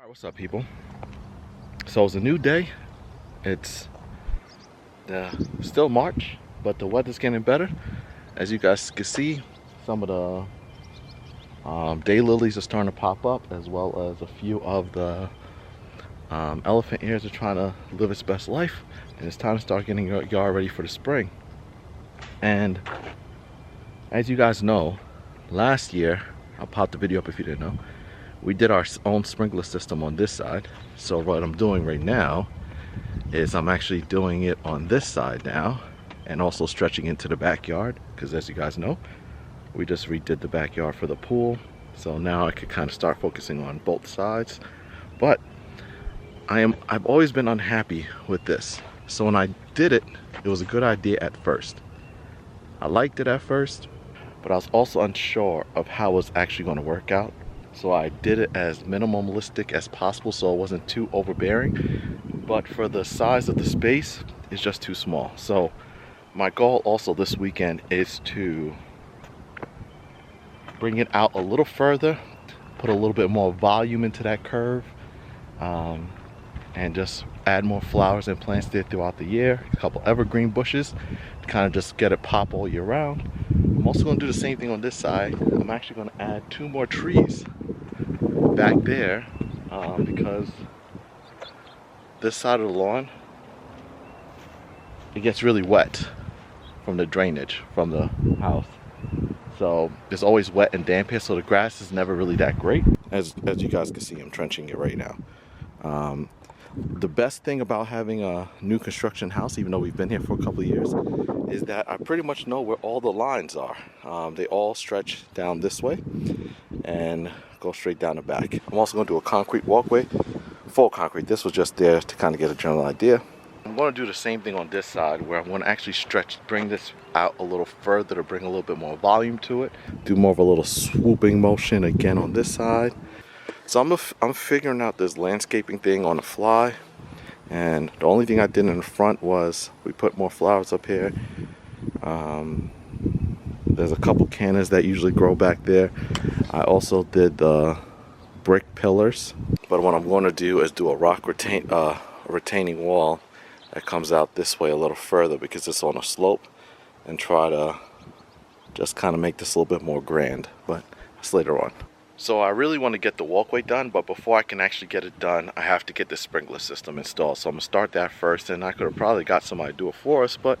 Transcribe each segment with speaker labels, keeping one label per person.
Speaker 1: Alright, what's up people? So it's a new day. It's still March, but the weather's getting better. As you guys can see, some of the daylilies are starting to pop up, as well as a few of the elephant ears are trying to live its best life, and it's time to start getting your yard ready for the spring. And as you guys know, last year, I'll pop the video up if you didn't know, we did our own sprinkler system on this side. So what I'm doing right now is I'm actually doing it on this side now, and also stretching into the backyard, because as you guys know, we just redid the backyard for the pool. So now I could kind of start focusing on both sides. But I've always been unhappy with this. So when I did it, it was a good idea at first. I liked it at first, but I was also unsure of how it was actually going to work out. So I did it as minimalistic as possible so it wasn't too overbearing. But for the size of the space, it's just too small. So my goal also this weekend is to bring it out a little further, put a little bit more volume into that curve, and just add more flowers and plants there throughout the year. A couple evergreen bushes to kind of just get it pop all year round. I'm also going to do the same thing on this side. I'm actually going to add 2 more trees back there because this side of the lawn, it gets really wet from the drainage from the house. So it's always wet and damp here, so the grass is never really that great. As you guys can see, I'm trenching it right now. The best thing about having a new construction house, even though we've been here for a couple of years, is that I pretty much know where all the lines are. They all stretch down this way and go straight down the back. I'm also going to do a concrete walkway, full concrete. This was just there to kind of get a general idea. I'm going to do the same thing on this side, where I'm going to actually bring this out a little further to bring a little bit more volume to it. Do more of a little swooping motion again on this side. So I'm figuring out this landscaping thing on the fly, and the only thing I did in the front was we put more flowers up here. There's a couple cannas that usually grow back there. I also did the brick pillars, but what I'm going to do is do a retaining wall that comes out this way a little further because it's on a slope, and try to just kind of make this a little bit more grand, but that's later on. So I really want to get the walkway done, but before I can actually get it done, I have to get the sprinkler system installed. So I'm going to start that first, and I could have probably got somebody to do it for us, but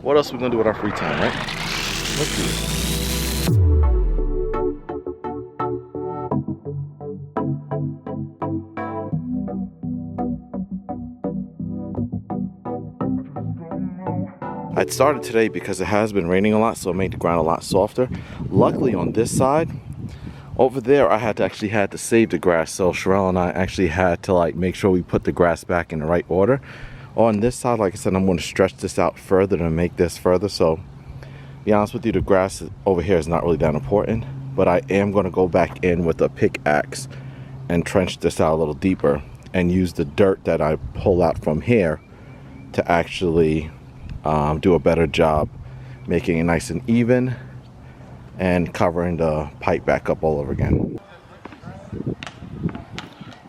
Speaker 1: what else are we going to do with our free time, right? Let's do it. I started today because it has been raining a lot, so it made the ground a lot softer. Luckily on this side, over there I had to save the grass, so Sherelle and I actually had to make sure we put the grass back in the right order. On this side, like I said, I'm going to stretch this out further to make this further. So to be honest with you, the grass over here is not really that important, but I am going to go back in with a pickaxe and trench this out a little deeper and use the dirt that I pull out from here to actually do a better job making it nice and even and covering the pipe back up all over again.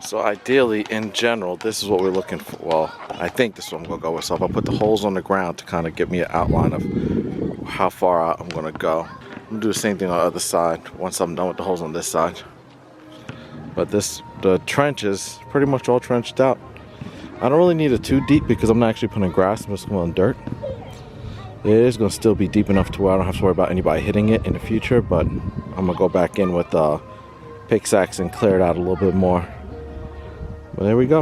Speaker 1: So ideally, in general, this is what we're looking for. Well, I think this is what I'm going to go with. So if I put the holes on the ground to kind of give me an outline of how far out I'm going to go. I'm going to do the same thing on the other side once I'm done with the holes on this side. But the trench is pretty much all trenched out. I don't really need it too deep because I'm not actually putting grass, I'm just going dirt. It is going to still be deep enough to where I don't have to worry about anybody hitting it in the future, but I'm going to go back in with a pickaxe and clear it out a little bit more. But there we go.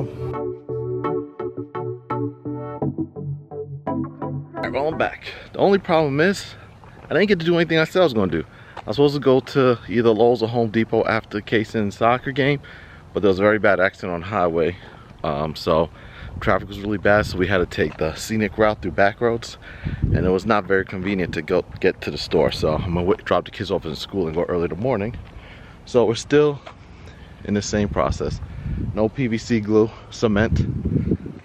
Speaker 1: Alright, rolling back. The only problem is I didn't get to do anything I said I was going to do. I was supposed to go to either Lowe's or Home Depot after Kaysen's soccer game, but there was a very bad accident on the highway. So traffic was really bad, so we had to take the scenic route through back roads, and it was not very convenient to get to the store. So I'm gonna drop the kids off in school and go early in the morning. So we're still in the same process. No PVC glue, cement.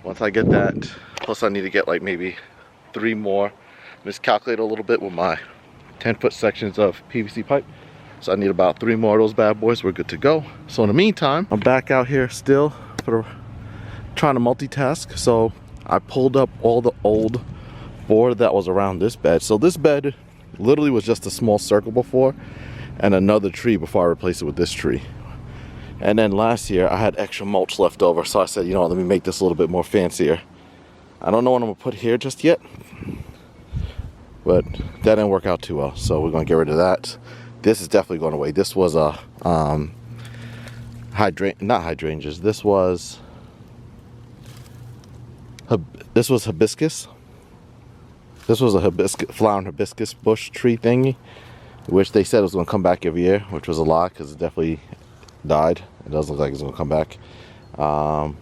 Speaker 1: Once I get that, plus I need to get maybe 3 more. Miscalculate a little bit with my 10-foot sections of PVC pipe. So I need about 3 more of those bad boys. We're good to go. So in the meantime, I'm back out here still trying to multitask. So I pulled up all the old board that was around this bed. So this bed literally was just a small circle before, and another tree before I replaced it with this tree. And then last year I had extra mulch left over, so I said, you know, let me make this a little bit more fancier. I don't know what I'm gonna put here just yet, but that didn't work out too well, so we're gonna get rid of that. This is definitely going away. This was a not hydrangeas. This was hibiscus. This was a flowering hibiscus bush tree thingy, which they said was going to come back every year, which was a lie because it definitely died. It doesn't look like it's going to come back. Oh,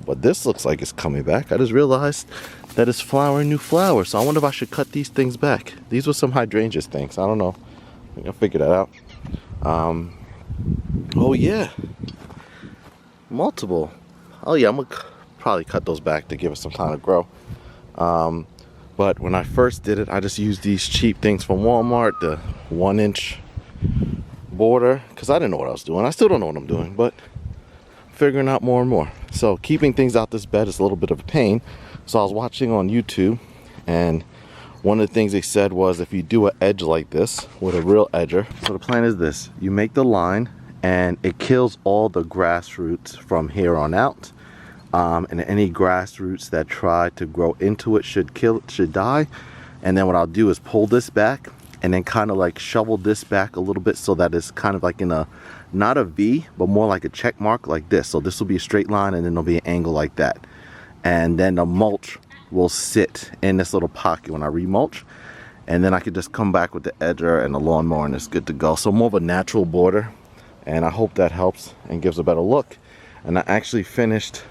Speaker 1: but this looks like it's coming back. I just realized that it's flowering new flowers. So I wonder if I should cut these things back. These were some hydrangeas things. I don't know. I think I'll figure that out. Oh yeah, multiple. Oh yeah, I'm gonna probably cut those back to give it some time to grow. But when I first did it, I just used these cheap things from Walmart, the 1-inch border, because I didn't know what I was doing. I still don't know what I'm doing, but figuring out more and more. So keeping things out this bed is a little bit of a pain. So I was watching on YouTube, and one of the things they said was if you do an edge like this with a real edger. So the plan is this: you make the line and it kills all the grass roots from here on out. And any grass roots that try to grow into it should die. And then what I'll do is pull this back and then kind of like shovel this back a little bit so that it's kind of like in a, not a V, but more like a check mark like this. So this will be a straight line and then there'll be an angle like that. And then the mulch will sit in this little pocket when I remulch. And then I could just come back with the edger and the lawnmower and it's good to go. So more of a natural border. And I hope that helps and gives a better look. And I actually finished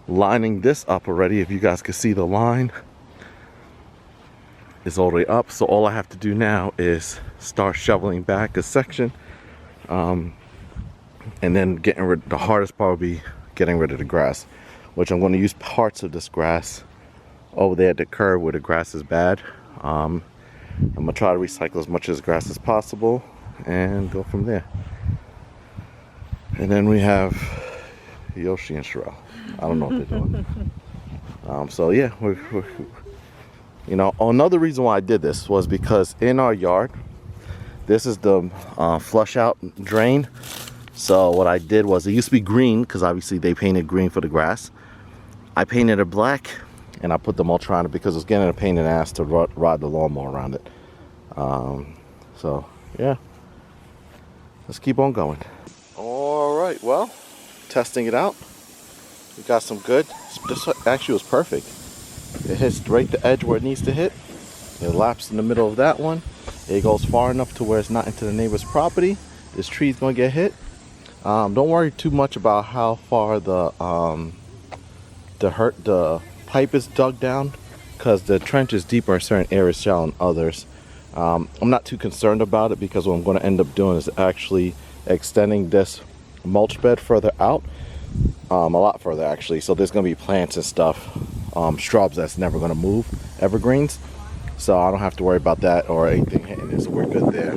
Speaker 1: lining this up already. If you guys can see the line, it's all the way up. So all I have to do now is start shoveling back a section, and then getting rid. The hardest part will be getting rid of the grass, which I'm going to use parts of this grass over there at the curb where the grass is bad. I'm gonna try to recycle as much of this grass as possible and go from there. And then we have Yoshi and Sherelle. I don't know what they're doing. So yeah, we're, you know, another reason why I did this was because in our yard, this is the flush out drain. So what I did was, it used to be green because obviously they painted green for the grass. I painted it black and I put the mulch around it because it was getting a pain in the ass to ride the lawnmower around it. So yeah, let's keep on going. All right, well, testing it out. We got some good. This actually was perfect. It hits right the edge where it needs to hit. It laps in the middle of that one. It goes far enough to where it's not into the neighbor's property. This tree is going to get hit. Don't worry too much about how far the pipe is dug down, because the trench is deeper in certain areas, shallow in others. I'm not too concerned about it because what I'm going to end up doing is actually extending this mulch bed further out, a lot further actually. So there's going to be plants and stuff, shrubs that's never going to move, evergreens. So I don't have to worry about that or anything hitting it. So we're good there.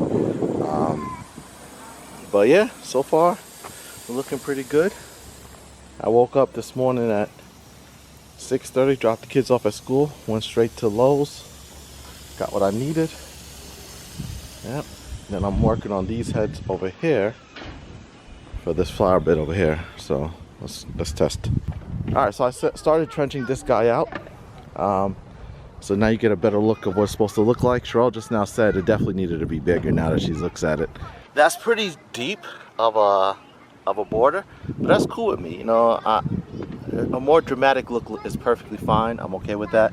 Speaker 1: But yeah, so far we're looking pretty good. I woke up this morning at 6:30, dropped the kids off at school, went straight to Lowe's, got what I needed. Yep. Then I'm working on these heads over here for this flower bed over here. So let's test. All right, so I started trenching this guy out. So now you get a better look of what it's supposed to look like. Sherelle just now said it definitely needed to be bigger now that she looks at it. That's pretty deep of a border, but that's cool with me. You know, a more dramatic look is perfectly fine. I'm okay with that.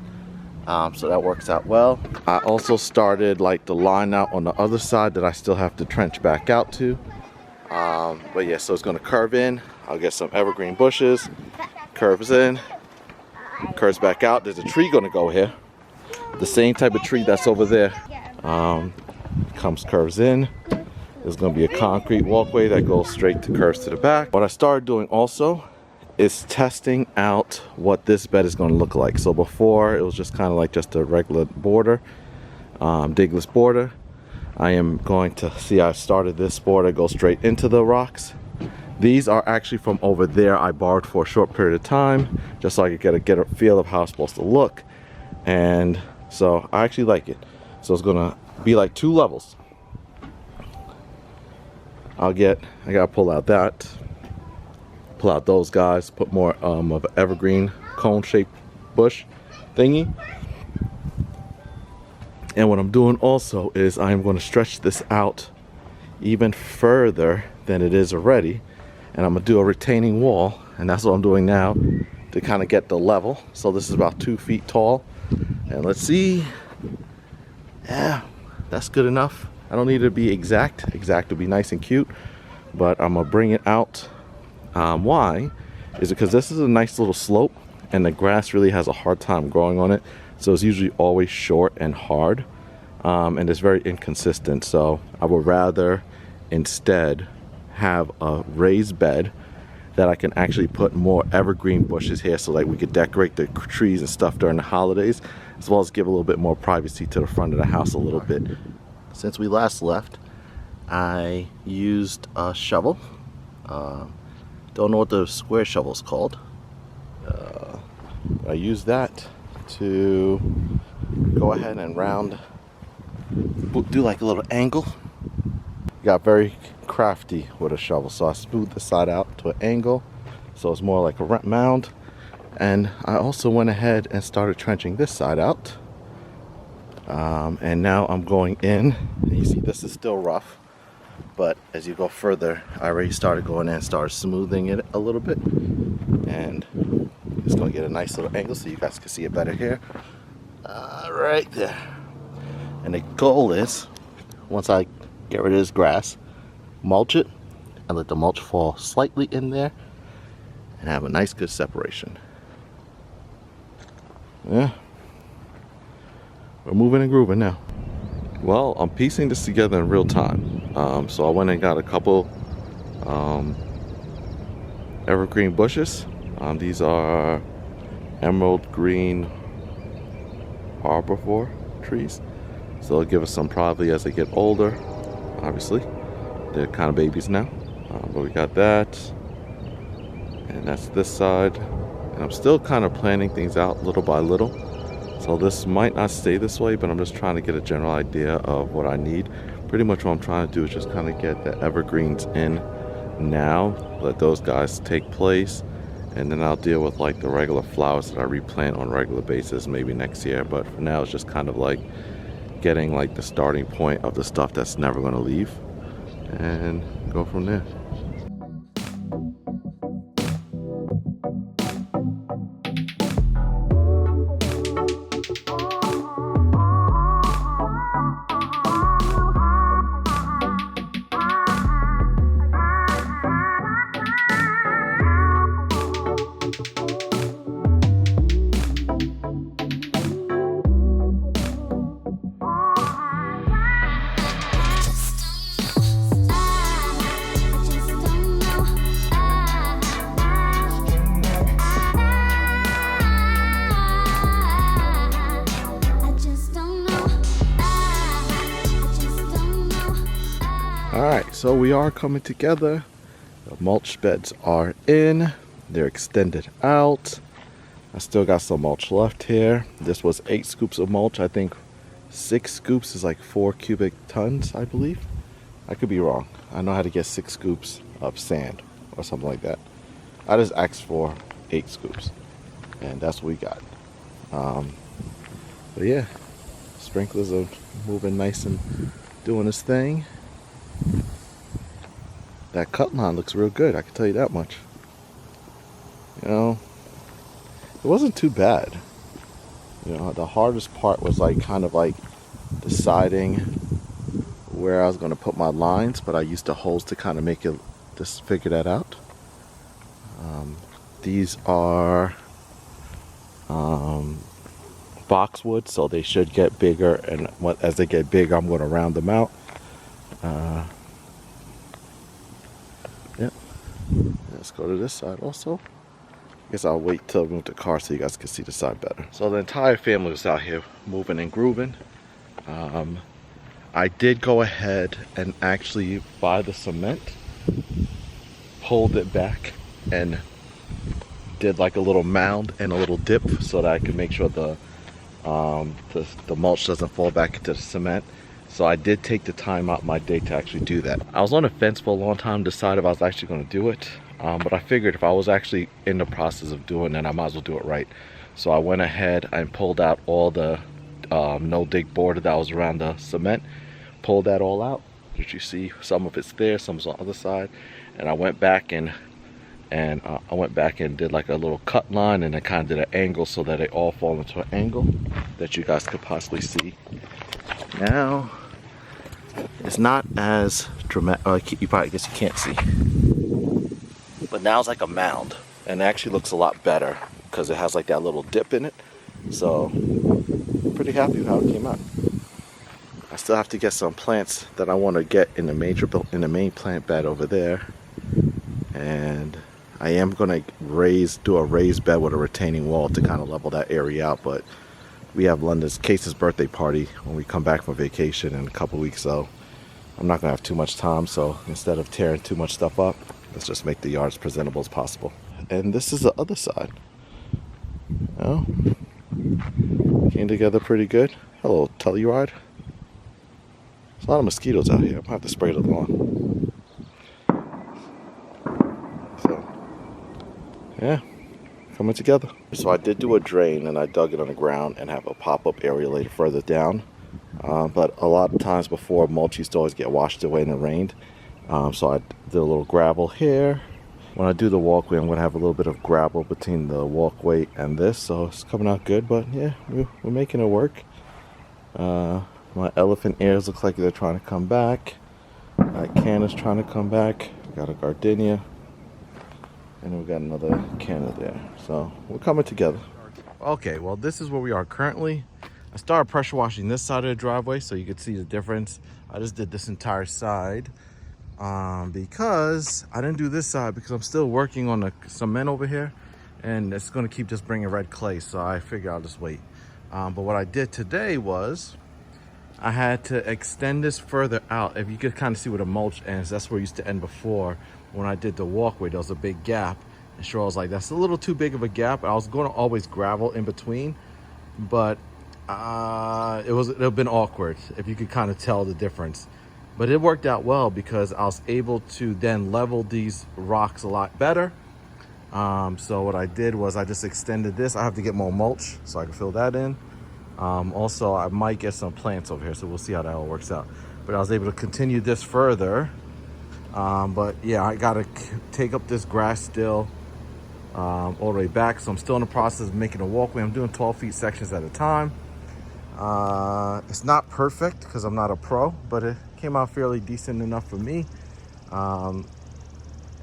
Speaker 1: So that works out well. I also started like the line out on the other side that I still have to trench back out to. But yeah, so it's gonna curve in. I'll get some evergreen bushes, curves in, curves back out. There's a tree gonna go here. The same type of tree that's over there. Curves in. There's gonna be a concrete walkway that goes straight to curves to the back. What I started doing also is testing out what this bed is going to look like. So before it was just kind of like just a regular border, digless border. I am going to see, I started this board, I go straight into the rocks. These are actually from over there. I borrowed for a short period of time just so I could get a feel of how it's supposed to look. And so I actually like it. So it's gonna be like 2 levels. I gotta pull out that, pull out those guys, put more of an evergreen cone shaped bush thingy. And what I'm doing also is I'm going to stretch this out even further than it is already, and I'm going to do a retaining wall, and that's what I'm doing now to kind of get the level. So this is about 2 feet tall, and let's see. Yeah, that's good enough. I don't need it to be exact would be nice and cute, but I'm gonna bring it out. Why is it because this is a nice little slope and the grass really has a hard time growing on it, so it's usually always short and hard, and it's very inconsistent. So I would rather instead have a raised bed that I can actually put more evergreen bushes here, so like we could decorate the trees and stuff during the holidays, as well as give a little bit more privacy to the front of the house a little bit. Since we last left, I used a shovel. Don't know what the square shovel is called. I used that to go ahead and do like a little angle. Got very crafty with a shovel, so I smoothed the side out to an angle so it's more like a mound. And I also went ahead and started trenching this side out. And now I'm going in, and you see this is still rough, but as you go further, I already started going in and started smoothing it a little bit, and it's going to get a nice little angle so you guys can see it better here. Right there. And the goal is, once I get rid of this grass, mulch it and let the mulch fall slightly in there and have a nice good separation. Yeah, we're moving and grooving now. Well, I'm piecing this together in real time. So I went and got a couple evergreen bushes. These are emerald green arbor trees. So they'll give us some probably as they get older. Obviously, they're kind of babies now. But we got that. And that's this side. And I'm still kind of planning things out little by little. So this might not stay this way, but I'm just trying to get a general idea of what I need. Pretty much what I'm trying to do is just kind of get the evergreens in now, let those guys take place, and then I'll deal with like the regular flowers that I replant on a regular basis maybe next year. But for now, it's just kind of like getting like the starting point of the stuff that's never going to leave, and go from there. Alright, so we are coming together. The mulch beds are in. They're extended out. I still got some mulch left here. This was 8 scoops of mulch. I think 6 scoops is like 4 cubic tons, I believe. I could be wrong. I know how to get 6 scoops of sand or something like that. I just asked for 8 scoops, and that's what we got. But yeah, sprinklers are moving nice and doing its thing. That cut line looks real good, I can tell you that much. You know, it wasn't too bad. You know, the hardest part was like kind of like deciding where I was going to put my lines, but I used the holes to kind of make it, just figure that out. These are boxwood, so they should get bigger, and as they get bigger, I'm going to round them out. Yep. Let's go to this side also. I guess I'll wait till I move the car so you guys can see the side better. So the entire family was out here moving and grooving. I did go ahead and actually buy the cement, pulled it back, and did like a little mound and a little dip so that I could make sure the mulch doesn't fall back into the cement. So I did take the time out my day to actually do that. I was on the fence for a long time, decided if I was actually going to do it, but I figured if I was actually in the process of doing it, I might as well do it right. So I went ahead and pulled out all the no-dig border that was around the cement, pulled that all out. As you see, some of it's there, some's on the other side, and I went back and did like a little cut line, and I kind of did an angle so that they all fall into an angle that you guys could possibly see. Now it's not as dramatic. You probably, I guess you can't see, but now it's like a mound, and it actually looks a lot better because it has like that little dip in it. So I'm pretty happy with how it came out. I still have to get some plants that I want to get in the main plant bed over there, and I am going to do a raised bed with a retaining wall to kind of level that area out. But we have Case's birthday party when we come back from vacation in a couple weeks, so I'm not going to have too much time. So instead of tearing too much stuff up, let's just make the yard as presentable as possible. And this is the other side. Oh, came together pretty good. Hello, Telluride. There's a lot of mosquitoes out here. I might have to spray the lawn. So, yeah, coming together. So I did do a drain, and I dug it on the ground and have a pop-up area later further down. But a lot of times before, mulch used to always get washed away and it rained. So I did a little gravel here. When I do the walkway, I'm going to have a little bit of gravel between the walkway and this, so it's coming out good. But yeah, we're making it work. My elephant ears look like they're trying to come back. My canna's trying to come back. We got a gardenia, and then we got another canna there. So we're coming together. Okay, well, this is where we are currently. I started pressure washing this side of the driveway so you could see the difference. I just did this entire side because I didn't do this side because I'm still working on the cement over here, and it's going to keep just bringing red clay, so I figure I'll just wait. But what I did today was I had to extend this further out. If you could kind of see where the mulch ends, that's where it used to end before. When I did the walkway, there was a big gap, and sure, I was like, that's a little too big of a gap. I was going to always gravel in between, but it would have been awkward if you could kind of tell the difference. But it worked out well because I was able to then level these rocks a lot better. So what I did was I just extended this. I have to get more mulch so I can fill that in. Also, I might get some plants over here, so we'll see how that all works out. But I was able to continue this further. But yeah, I gotta take up this grass still all the way back. So I'm still in the process of making a walkway. I'm doing 12 feet sections at a time. It's not perfect because I'm not a pro, but it came out fairly decent enough for me. And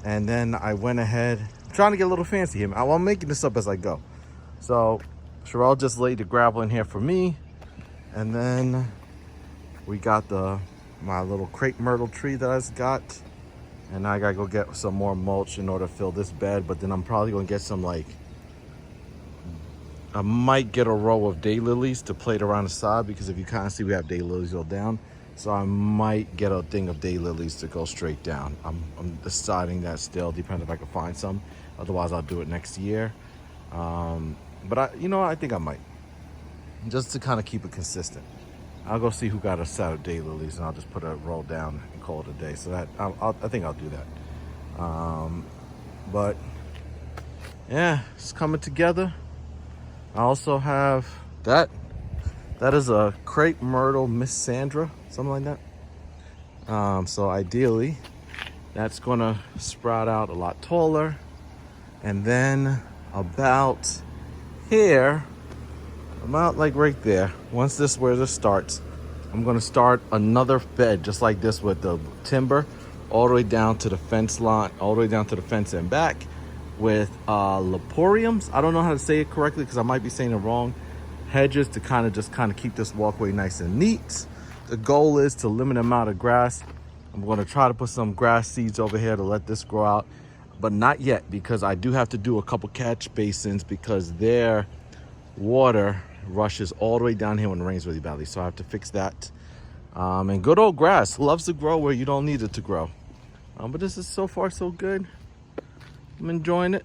Speaker 1: then I went ahead, trying to get a little fancy here. I'm making this up as I go. So Sherelle just laid the gravel in here for me, and then we got my little crepe myrtle tree that I just got, and now I gotta go get some more mulch in order to fill this bed. But then I'm probably gonna get some, like, I might get a row of daylilies to plate around the side, because if you kind of see, we have daylilies all down. So I might get a thing of daylilies to go straight down. I'm deciding that still, depending if I can find some. Otherwise, I'll do it next year. But I think I might, just to kind of keep it consistent. I'll go see who got a set of daylilies, and I'll just put a roll down and call it a day. So that I think I'll do that. But yeah, it's coming together. I also have that. That is a crepe myrtle Miss Sandra, something like that. So ideally, that's gonna sprout out a lot taller. And then about here, about like right there, once this where this starts, I'm gonna start another bed just like this with the timber all the way down to the fence line, all the way down to the fence and back, with leporiums. I don't know how to say it correctly because I might be saying it wrong. Hedges to kind of keep this walkway nice and neat. The goal is to limit the amount of grass. I'm going to try to put some grass seeds over here to let this grow out, but not yet, because I do have to do a couple catch basins because their water rushes all the way down here when it rains really badly. So I have to fix that. And good old grass loves to grow where you don't need it to grow. But this is so far so good. I'm enjoying it.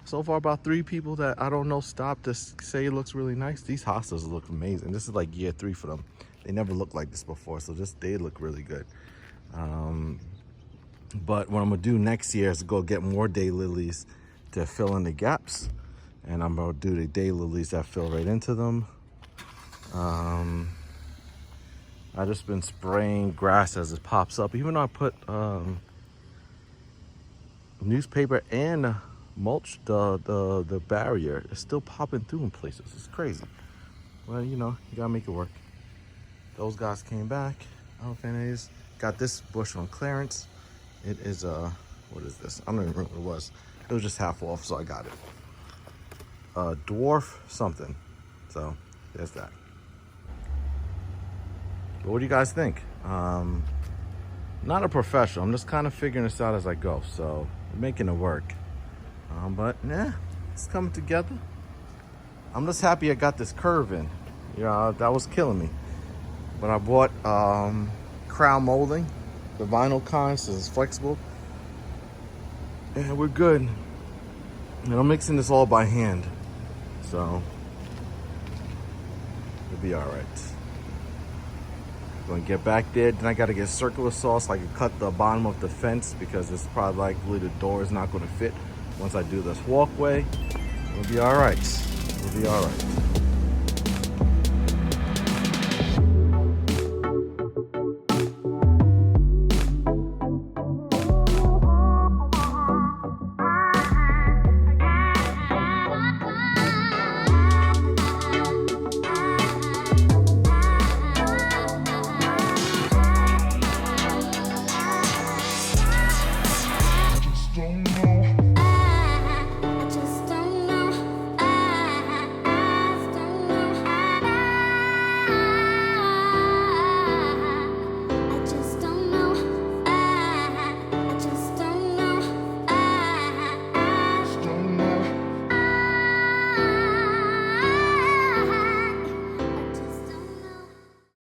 Speaker 1: So far, about 3 people that I don't know stopped to say it looks really nice. These hostas look amazing. This is like year 3 for them. They never looked like this before, so they look really good. But what I'm gonna do next year is go get more daylilies to fill in the gaps, and I'm gonna do the daylilies that fill right into them. I just been spraying grass as it pops up. Even though I put newspaper and mulch the barrier, it's still popping through in places. It's crazy. Well, you know, you gotta make it work. Those guys came back. Alphanes got this bush on clearance. It is what is this? I don't even remember what it was. It was just half off, so I got it. Dwarf something. So there's that. But what do you guys think? Not a professional. I'm just kind of figuring this out as I go. So we're making it work. But yeah, it's coming together. I'm just happy I got this curve in. Yeah, that was killing me. But I bought crown molding, the vinyl kind, so it's flexible. And we're good. And I'm mixing this all by hand. So it'll be all right. Gonna get back there, then I gotta get circular saw so I can cut the bottom of the fence because it's probably likely the door is not gonna fit once I do this walkway. It'll be all right. It'll be all right.
Speaker 2: Don't know.